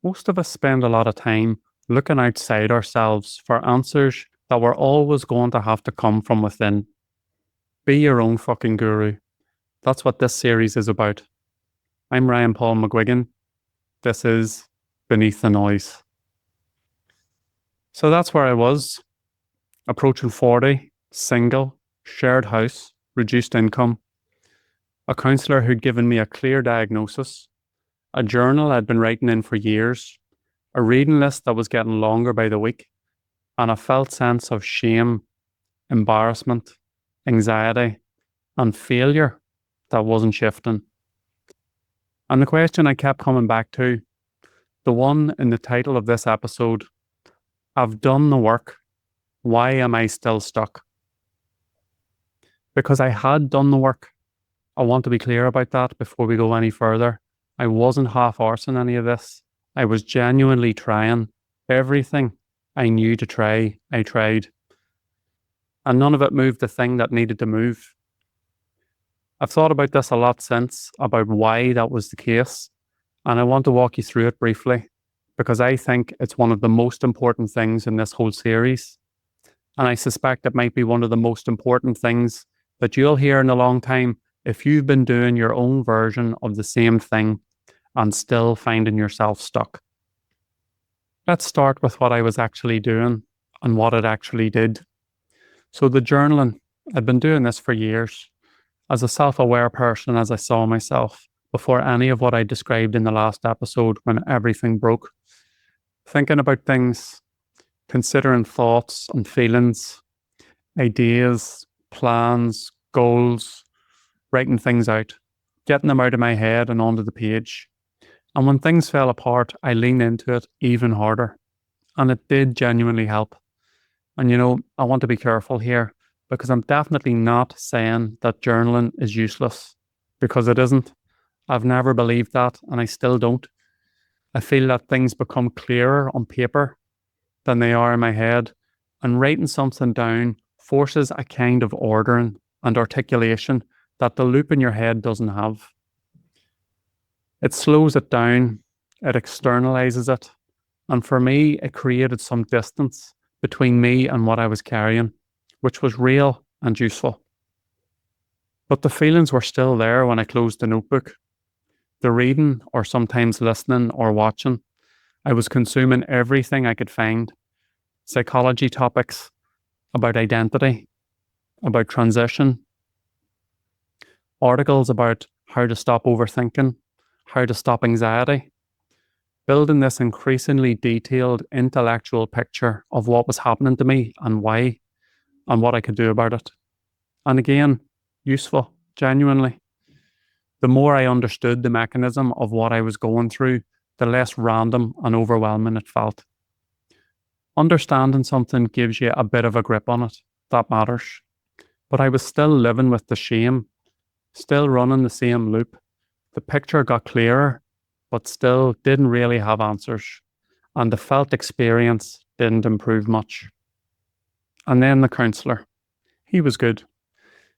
Most of us spend a lot of time looking outside ourselves for answers that we're always going to have to come from within. Be your own fucking guru. That's what this series is about. I'm Ryan Paul McGuigan. This is Beneath the Noise. So that's where I was, approaching 40, single, shared house, reduced income, a counsellor who'd given me a clear diagnosis, a journal I'd been writing in for years, a reading list that was getting longer by the week, and a felt sense of shame, embarrassment, anxiety, and failure that wasn't shifting. And the question I kept coming back to, the one in the title of this episode, I've done the work. Why am I still stuck? Because I had done the work. I want to be clear about that before we go any further. I wasn't half-arsing any of this. I was genuinely trying. Everything I knew to try, I tried. And none of it moved the thing that needed to move. I've thought about this a lot since, about why that was the case. And I want to walk you through it briefly, because I think it's one of the most important things in this whole series. And I suspect it might be one of the most important things that you'll hear in a long time if you've been doing your own version of the same thing and still finding yourself stuck. Let's start with what I was actually doing and what it actually did. So the journaling, I'd been doing this for years. As a self-aware person, as I saw myself, before any of what I described in the last episode when everything broke. Thinking about things, considering thoughts and feelings, ideas, plans, goals, writing things out, getting them out of my head and onto the page. And when things fell apart, I leaned into it even harder. And it did genuinely help. And I want to be careful here because I'm definitely not saying that journaling is useless, because it isn't. I've never believed that, and I still don't. I feel that things become clearer on paper than they are in my head, and writing something down forces a kind of ordering and articulation that the loop in your head doesn't have. It slows it down, it externalizes it, and for me, it created some distance between me and what I was carrying, which was real and useful. But the feelings were still there when I closed the notebook. The reading, or sometimes listening or watching, I was consuming everything I could find. Psychology topics about identity, about transition, articles about how to stop overthinking, how to stop anxiety, building this increasingly detailed intellectual picture of what was happening to me and why, and what I could do about it. And again, useful, genuinely. The more I understood the mechanism of what I was going through, the less random and overwhelming it felt. Understanding something gives you a bit of a grip on it. That matters. But I was still living with the shame, still running the same loop. The picture got clearer, but still didn't really have answers. And the felt experience didn't improve much. And then the counsellor. He was good.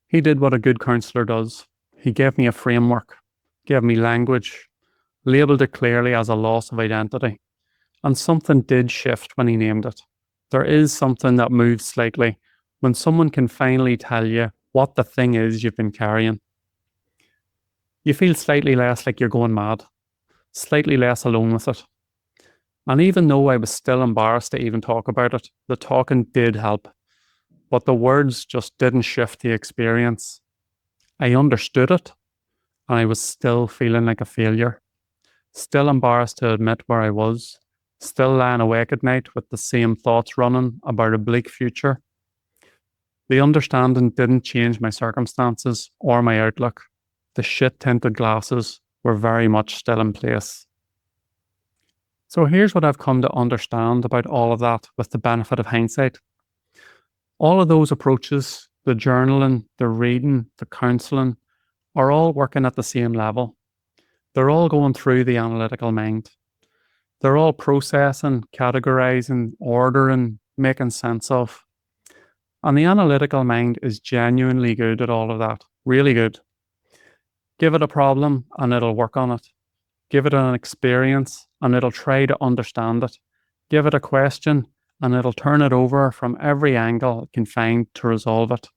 He did what a good counsellor does. He gave me a framework, gave me language, labelled it clearly as a loss of identity. And something did shift when he named it. There is something that moves slightly when someone can finally tell you what the thing is you've been carrying. You feel slightly less like you're going mad, slightly less alone with it. And even though I was still embarrassed to even talk about it, the talking did help. But the words just didn't shift the experience. I understood it, and I was still feeling like a failure. Still embarrassed to admit where I was. Still lying awake at night with the same thoughts running about a bleak future. The understanding didn't change my circumstances or my outlook. The shit-tinted glasses were very much still in place. So here's what I've come to understand about all of that with the benefit of hindsight. All of those approaches, the journaling, the reading, the counselling, are all working at the same level. They're all going through the analytical mind. They're all processing, categorizing, ordering, making sense of. And the analytical mind is genuinely good at all of that. Really good. Give it a problem and it'll work on it. Give it an experience and it'll try to understand it. Give it a question and it'll turn it over from every angle it can find to resolve it.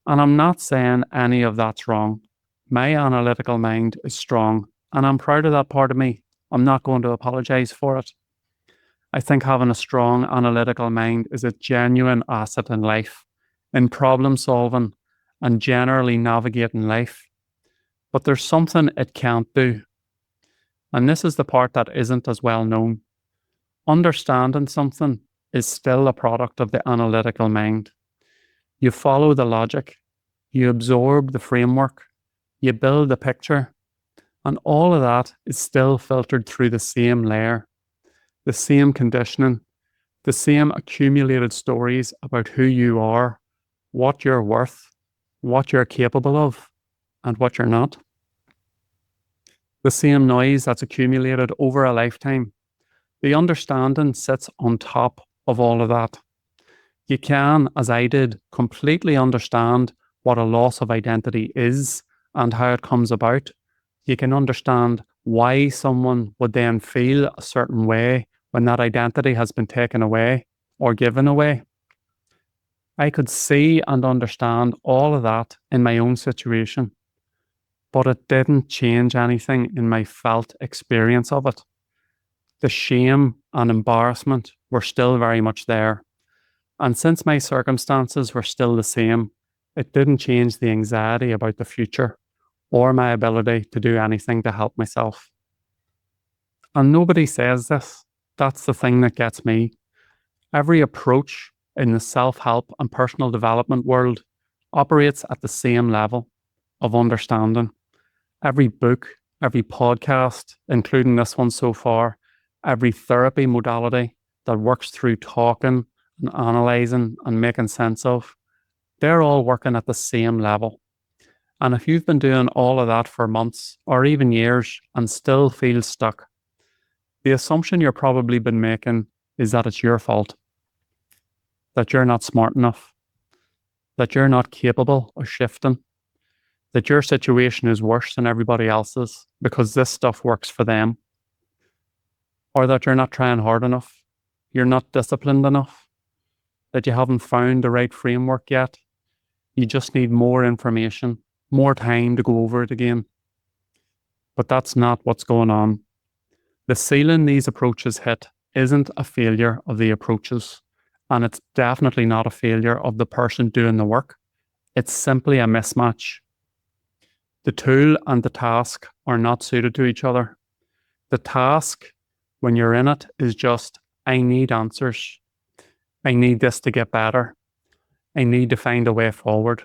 And I'm not saying any of that's wrong. My analytical mind is strong and I'm proud of that part of me. I'm not going to apologize for it. I think having a strong analytical mind is a genuine asset in life, in problem solving and generally navigating life. But there's something it can't do. And this is the part that isn't as well known. Understanding something is still a product of the analytical mind. You follow the logic, you absorb the framework, you build the picture, and all of that is still filtered through the same layer, the same conditioning, the same accumulated stories about who you are, what you're worth, what you're capable of, and what you're not. The same noise that's accumulated over a lifetime. The understanding sits on top of all of that. You can, as I did, completely understand what a loss of identity is and how it comes about. You can understand why someone would then feel a certain way when that identity has been taken away or given away. I could see and understand all of that in my own situation, but it didn't change anything in my felt experience of it. The shame and embarrassment were still very much there. And since my circumstances were still the same, it didn't change the anxiety about the future or my ability to do anything to help myself. And nobody says this. That's the thing that gets me. Every approach in the self-help and personal development world operates at the same level of understanding. Every book, every podcast, including this one so far, every therapy modality that works through talking and analysing and making sense of, they're all working at the same level. And if you've been doing all of that for months or even years and still feel stuck, the assumption you're probably been making is that it's your fault, that you're not smart enough, that you're not capable of shifting, that your situation is worse than everybody else's because this stuff works for them, or that you're not trying hard enough, you're not disciplined enough, that you haven't found the right framework yet. You just need more information, more time to go over it again. But that's not what's going on. The ceiling these approaches hit isn't a failure of the approaches, and it's definitely not a failure of the person doing the work. It's simply a mismatch. The tool and the task are not suited to each other. The task, when you're in it, is just, I need answers. I need this to get better. I need to find a way forward.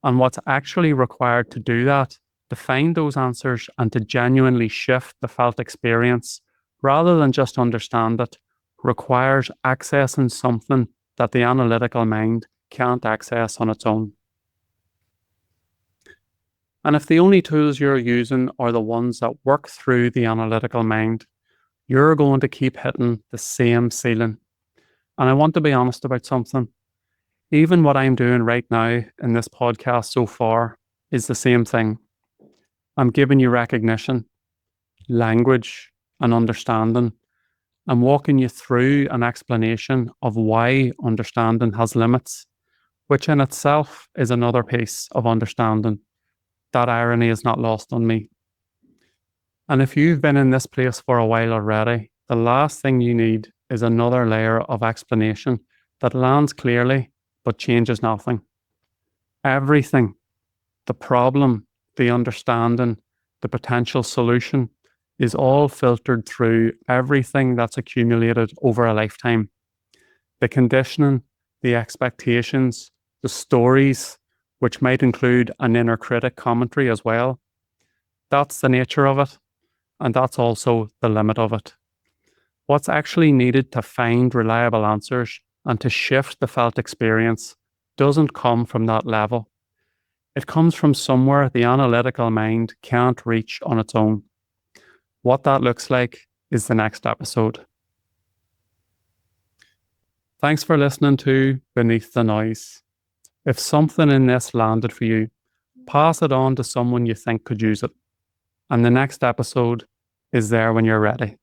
And what's actually required to do that, to find those answers and to genuinely shift the felt experience, rather than just understand it, requires accessing something that the analytical mind can't access on its own. And if the only tools you're using are the ones that work through the analytical mind, you're going to keep hitting the same ceiling. And I want to be honest about something. Even what I'm doing right now in this podcast so far is the same thing. I'm giving you recognition, language, and understanding. I'm walking you through an explanation of why understanding has limits, which in itself is another piece of understanding. That irony is not lost on me. And if you've been in this place for a while already, the last thing you need is another layer of explanation that lands clearly but changes nothing. Everything, the problem, the understanding, the potential solution, is all filtered through everything that's accumulated over a lifetime. The conditioning, the expectations, the stories, which might include an inner critic commentary as well. That's the nature of it, and that's also the limit of it. What's actually needed to find reliable answers and to shift the felt experience doesn't come from that level. It comes from somewhere the analytical mind can't reach on its own. What that looks like is the next episode. Thanks for listening to Beneath the Noise. If something in this landed for you, pass it on to someone you think could use it. And the next episode is there when you're ready.